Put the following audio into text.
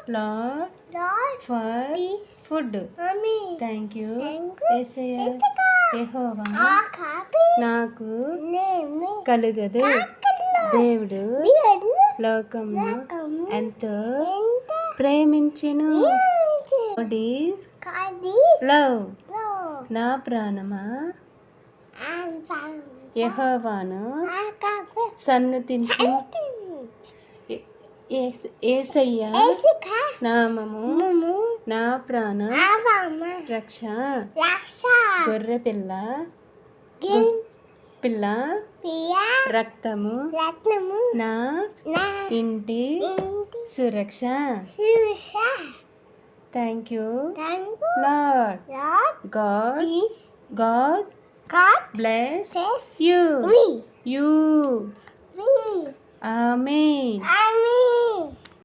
Lord Lord, for this food. mommy. Thank you Thank you. Yesayya. Jehovah Ah, copy. నాకు Name. కలుగదు. దేవుడు Dear. లోకమును Welcome. ఎంతో Enter. ప్రేమించెను. Enter. God is God is love. Lord. నా ప్రాణమా And found. యెహోవాను Ah, copy. సన్నుతించు. యేసయ్య Jessica. నామము Mumu. నా ప్రాణ Avama. రక్ష. Lasha. గొర్రె పిల్ల Gin. పిల్ల Pia. రక్తము Ratnamu. నా Na. ఇంటి Indi. Suraksha. Susha. Thank you Thank you. Lord. Lord. God This. God God. Bless Says. You. We. You. We. Amen. Amen.